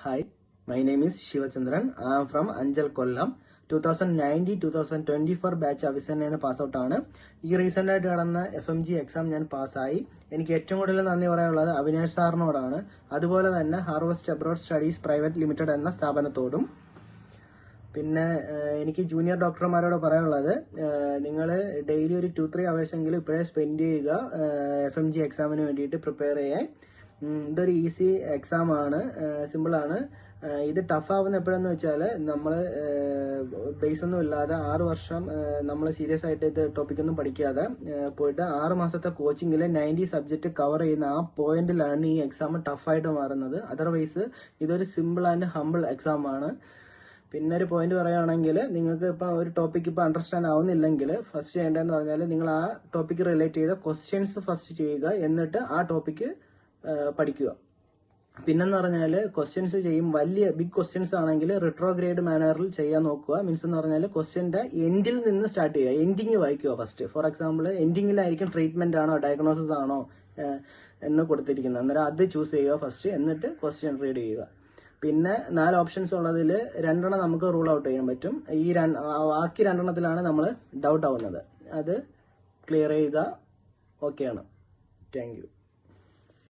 Hi, my name is Shivachandran. I am from Anjal Kollam. 2019-2024 batch അവിസെന്ന് pass out ആണ്. ഈ recent ആയിട്ട് നടന്ന FMG എക്സാം ഞാൻ പാസ്സായി. എനിക്ക് ഏറ്റവും കൂടുതൽ നന്ദി പറയാനുള്ളത് അവിനാഷ് സാറിനോടാണ്. അതുപോലെ തന്നെ harvest abroad studies private limited എന്ന സ്ഥാപനത്തോടും. പിന്നെ എനിക്ക് ജൂനിയർ ഡോക്ടർമാരോട് പറയാനുള്ളത്, നിങ്ങൾ ഡെയിലി ഒരു 2-3 hours എങ്കിലും ഇപ്പോഴേ സ്പെൻഡ് ചെയ്യുക FMG എക്സാമിന് വേണ്ടിയിട്ട് പ്രിപ്പയർ ചെയ്യാൻ. ഇതൊരു ഈസി എക്സാം ആണ്, സിമ്പിൾ ആണ്. ഇത് ടഫ് ആവുന്ന എപ്പോഴെന്ന് വെച്ചാൽ നമ്മൾ ബേസ് ഒന്നും ഇല്ലാതെ 6 വർഷം നമ്മൾ സീരിയസ് ആയിട്ട് ഇത് ടോപ്പിക്കൊന്നും പഠിക്കാതെ പോയിട്ട് 6 മാസത്തെ കോച്ചിങ്ങിൽ 90 സബ്ജക്ട് കവർ ചെയ്യുന്ന ആ പോയിന്റിലാണ് ഈ എക്സാം ടഫായിട്ട് മാറുന്നത്. അതർവൈസ് ഇതൊരു സിമ്പിൾ ആൻഡ് ഹമ്പിൾ എക്സാം ആണ്. പിന്നെ ഒരു പോയിന്റ് പറയുകയാണെങ്കിൽ, നിങ്ങൾക്ക് ഇപ്പൊ ഒരു ടോപ്പിക് ഇപ്പൊ അണ്ടർസ്റ്റാൻഡ് ആവുന്നില്ലെങ്കിൽ ഫസ്റ്റ് ചെയ്യേണ്ടതെന്ന് പറഞ്ഞാൽ നിങ്ങൾ ആ ടോപ്പിക് റിലേറ്റ് ചെയ്ത ക്വസ്റ്റ്യൻസ് ഫസ്റ്റ് ചെയ്യുക, എന്നിട്ട് ആ ടോപ്പിക് പഠിക്കുക. പിന്നെന്ന് പറഞ്ഞാൽ ക്വസ്റ്റ്യൻസ് ചെയ്യും വലിയ ബിഗ് ക്വസ്റ്റ്യൻസ് ആണെങ്കിൽ റിട്രോഗ്രേഡ് മാനറിൽ ചെയ്യാൻ നോക്കുക. മീൻസ് എന്ന് പറഞ്ഞാൽ ക്വസ്റ്റ്യന്റെ എൻഡിൽ നിന്ന് സ്റ്റാർട്ട് ചെയ്യുക, എൻഡിങ് വായിക്കുക ഫസ്റ്റ്. ഫോർ എക്സാമ്പിൾ എൻഡിങ്ങിലായിരിക്കും ട്രീറ്റ്മെന്റ് ആണോ ഡയഗ്നോസിസ് ആണോ എന്ന് കൊടുത്തിരിക്കുന്നത്. അന്നേരം അത് ചൂസ് ചെയ്യുക ഫസ്റ്റ്, എന്നിട്ട് ക്വസ്റ്റ്യൻ റീഡ് ചെയ്യുക. പിന്നെ 4 ഓപ്ഷൻസ് ഉള്ളതിൽ 2 നമുക്ക് റൂൾ ഔട്ട് ചെയ്യാൻ പറ്റും. ബാക്കി 2 നമ്മൾ ഡൗട്ട് ആവുന്നത്. അത് ക്ലിയർ ചെയ്താൽ ഓക്കെയാണ്. Thank you.